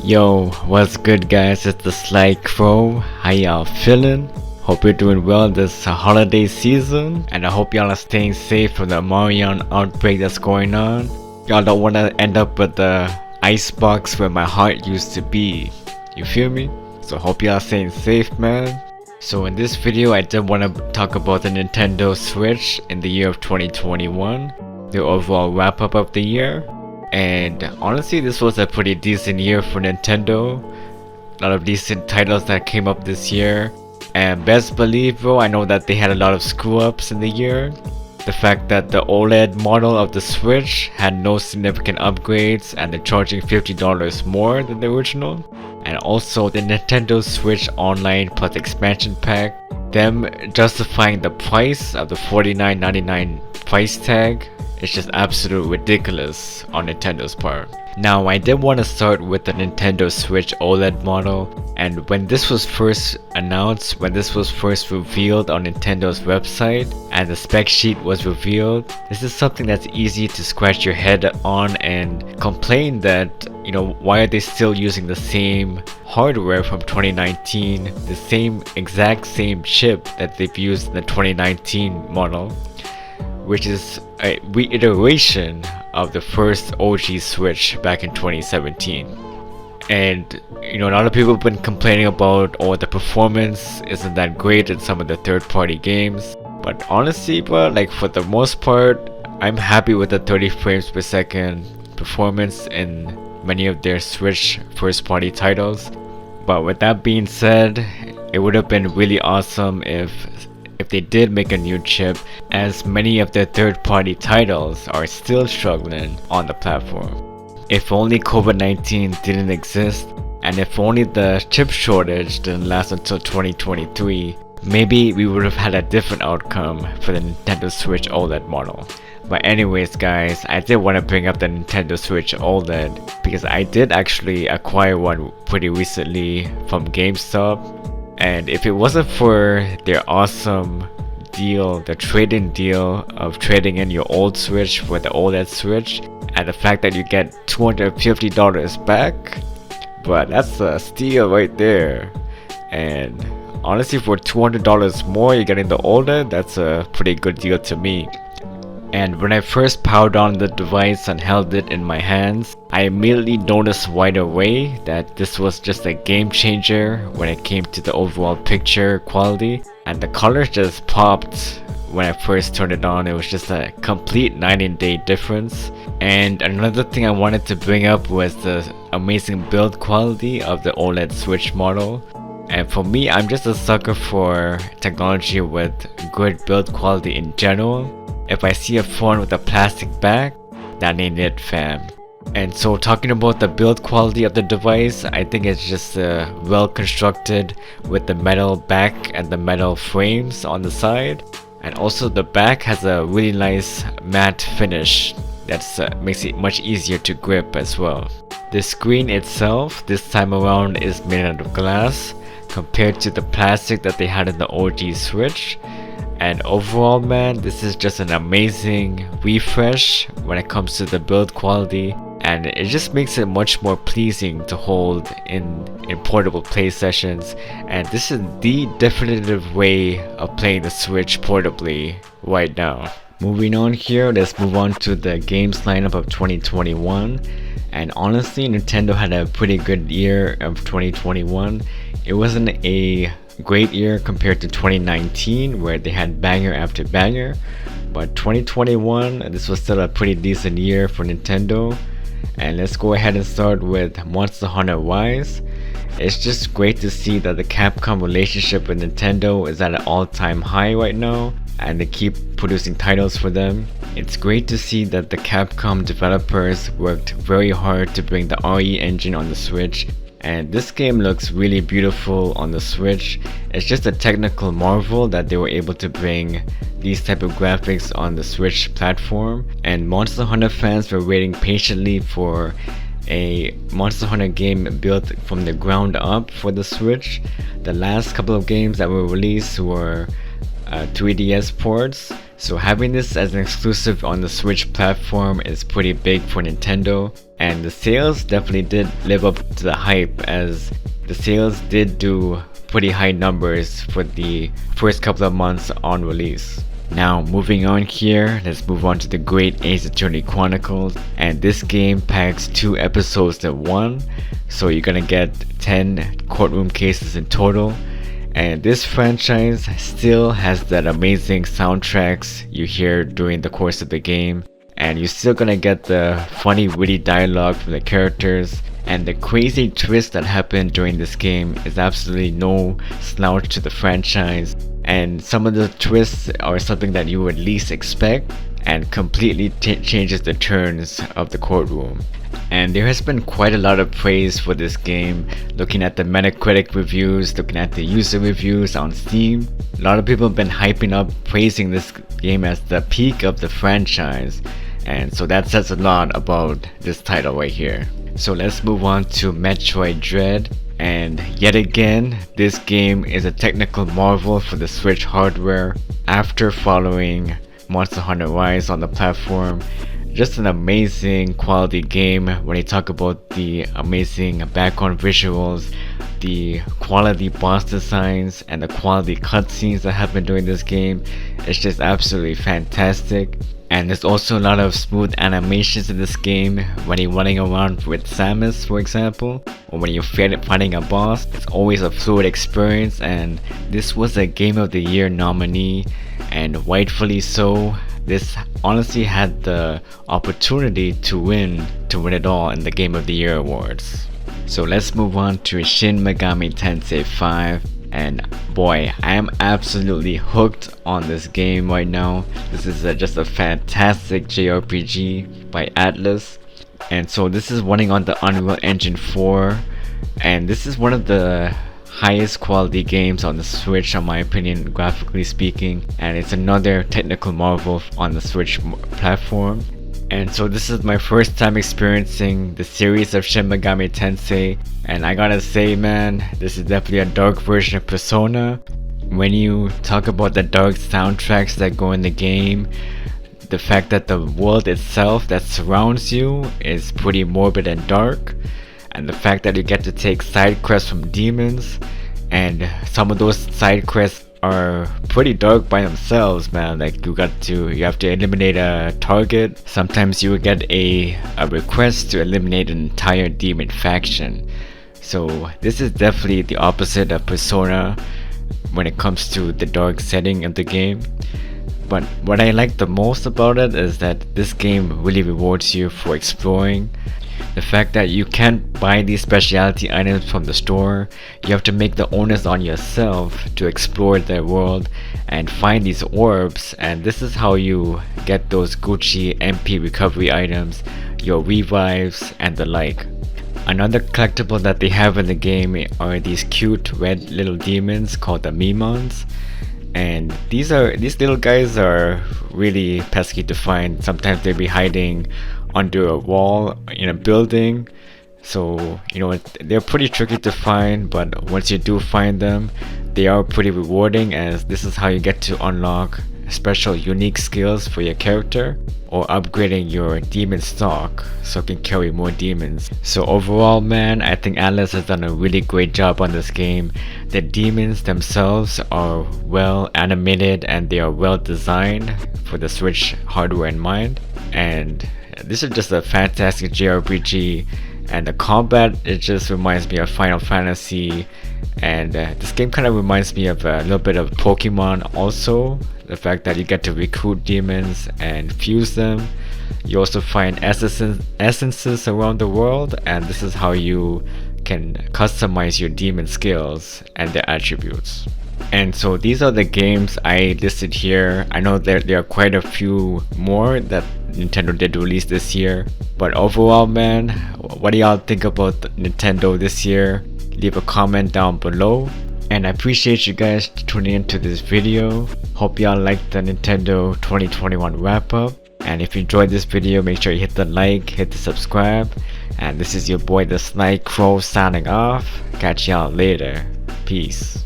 Yo, what's good guys? It's Theslykrow. How y'all feeling? Hope you're doing well this holiday season, and I hope y'all are staying safe from the Marion outbreak that's going on. Y'all don't want to end up with the icebox where my heart used to be. You feel me? So hope y'all staying safe, man. So in this video, I did want to talk about the Nintendo Switch in the year of 2021, the overall wrap up of the year. And honestly, this was a pretty decent year for Nintendo. A lot of decent titles that came up this year. And best believe, bro, I know that they had a lot of screw ups in the year. The fact that the OLED model of the Switch had no significant upgrades and they're charging $50 more than the original. And also the Nintendo Switch Online Plus expansion pack, them justifying the price of the $49.99 price tag. It's just absolute ridiculous on Nintendo's part. Now I did want to start with the Nintendo Switch OLED model, and when this was first announced, when this was first revealed on Nintendo's website and the spec sheet was revealed, this is something that's easy to scratch your head on and complain that, you know, why are they still using the same hardware from 2019, the exact same chip that they've used in the 2019 model, which is a reiteration of the first OG Switch back in 2017. And you know, a lot of people have been complaining about, oh, the performance isn't that great in some of the third-party games. But honestly, bro, like for the most part, I'm happy with the 30 frames per second performance in many of their Switch first-party titles. But with that being said, it would have been really awesome if they did make a new chip, as many of their third-party titles are still struggling on the platform. If only COVID-19 didn't exist, and if only the chip shortage didn't last until 2023, maybe we would have had a different outcome for the Nintendo Switch OLED model. But anyways guys, I did want to bring up the Nintendo Switch OLED because I did actually acquire one pretty recently from GameStop. And if it wasn't for their awesome deal, the trade-in deal of trading in your old Switch for the OLED Switch, and the fact that you get $250 back, but that's a steal right there. And honestly, for $200 more, you're getting the OLED, that's a pretty good deal to me. And when I first powered on the device and held it in my hands, I immediately noticed right away that this was just a game changer when it came to the overall picture quality, and the colors just popped when I first turned it on. It was just a complete night and day difference. And another thing I wanted to bring up was the amazing build quality of the OLED Switch model. And for me, I'm just a sucker for technology with good build quality in general. If I see a phone with a plastic back, that ain't it, fam. And so talking about the build quality of the device, I think it's just well constructed with the metal back and the metal frames on the side. And also the back has a really nice matte finish that makes it much easier to grip as well. The screen itself this time around is made out of glass compared to the plastic that they had in the OG Switch. And overall, man, this is just an amazing refresh when it comes to the build quality, and it just makes it much more pleasing to hold in portable play sessions. And this is the definitive way of playing the Switch portably right now. Moving on here, let's move on to the games lineup of 2021. And honestly, Nintendo had a pretty good year of 2021. It wasn't a great year compared to 2019 where they had banger after banger, but 2021, this was still a pretty decent year for Nintendo. And let's go ahead and start with Monster Hunter Rise. It's just great to see that the Capcom relationship with Nintendo is at an all-time high right now, and they keep producing titles for them. It's great to see that the Capcom developers worked very hard to bring the RE engine on the Switch, and this game looks really beautiful on the Switch. It's just a technical marvel that they were able to bring these type of graphics on the Switch platform, and Monster Hunter fans were waiting patiently for a Monster Hunter game built from the ground up for the Switch. The last couple of games that were released were 3DS ports, So having this as an exclusive on the Switch platform is pretty big for Nintendo, and the sales definitely did live up to the hype, as the sales did do pretty high numbers for the first couple of months on release. Now moving on here, let's move on to the Great Ace Attorney Chronicles, and this game packs 2 episodes in one, so you're gonna get 10 courtroom cases in total. And this franchise still has that amazing soundtracks you hear during the course of the game, and you're still gonna get the funny witty dialogue from the characters, and the crazy twists that happen during this game is absolutely no slouch to the franchise, and some of the twists are something that you would least expect and completely changes the turns of the courtroom. And there has been quite a lot of praise for this game, looking at the Metacritic reviews, looking at the user reviews on Steam. A lot of people have been hyping up, praising this game as the peak of the franchise, and so that says a lot about this title right here. So let's move on to Metroid Dread, and yet again, this game is a technical marvel for the Switch hardware. After following Monster Hunter Rise on the platform, just an amazing quality game. When you talk about the amazing background visuals, the quality boss designs, and the quality cutscenes that happen during this game, it's just absolutely fantastic. And there's also a lot of smooth animations in this game when you're running around with Samus, for example, or when you're fighting a boss. It's always a fluid experience, and this was a Game of the Year nominee, and rightfully so. This honestly had the opportunity to win it all in the Game of the Year awards. So let's move on to Shin Megami Tensei 5, and boy, I am absolutely hooked on this game right now. This is just a fantastic JRPG by Atlus, and so this is running on the Unreal Engine 4, and this is one of the highest quality games on the Switch, in my opinion, graphically speaking, and it's another technical marvel on the Switch platform. And so this is my first time experiencing the series of Shin Megami Tensei, and I gotta say, man, this is definitely a dark version of Persona. When you talk about the dark soundtracks that go in the game, the fact that the world itself that surrounds you is pretty morbid and dark, and the fact that you get to take side quests from demons, and some of those side quests are pretty dark by themselves, man. Like you have to eliminate a target. Sometimes you will get a request to eliminate an entire demon faction. So this is definitely the opposite of Persona when it comes to the dark setting of the game. But what I like the most about it is that this game really rewards you for exploring. The fact that you can't buy these specialty items from the store, you have to make the onus on yourself to explore the world and find these orbs, and this is how you get those Gucci MP recovery items, your revives, and the like. Another collectible that they have in the game are these cute red little demons called the Mimons. And these little guys are really pesky to find. Sometimes they'll be hiding under a wall in a building, so you know they're pretty tricky to find, but once you do find them, they are pretty rewarding, as this is how you get to unlock special unique skills for your character, or upgrading your demon stock so it can carry more demons. So overall, man, I think Atlus has done a really great job on this game. The demons themselves are well animated and they are well designed for the Switch hardware in mind, and this is just a fantastic JRPG, and the combat, it just reminds me of Final Fantasy, and this game kind of reminds me of a little bit of Pokemon also. The fact that you get to recruit demons and fuse them. You also find essences around the world, and this is how you can customize your demon skills and their attributes. And so these are the games I listed here. I know there are quite a few more that Nintendo did release this year, but overall, man, what do y'all think about Nintendo this year? Leave a comment down below, and I appreciate you guys tuning into this video. Hope y'all liked the Nintendo 2021 wrap up, and if you enjoyed this video, make sure you hit the like, hit the subscribe, and this is your boy Theslykrow signing off. Catch y'all later. Peace.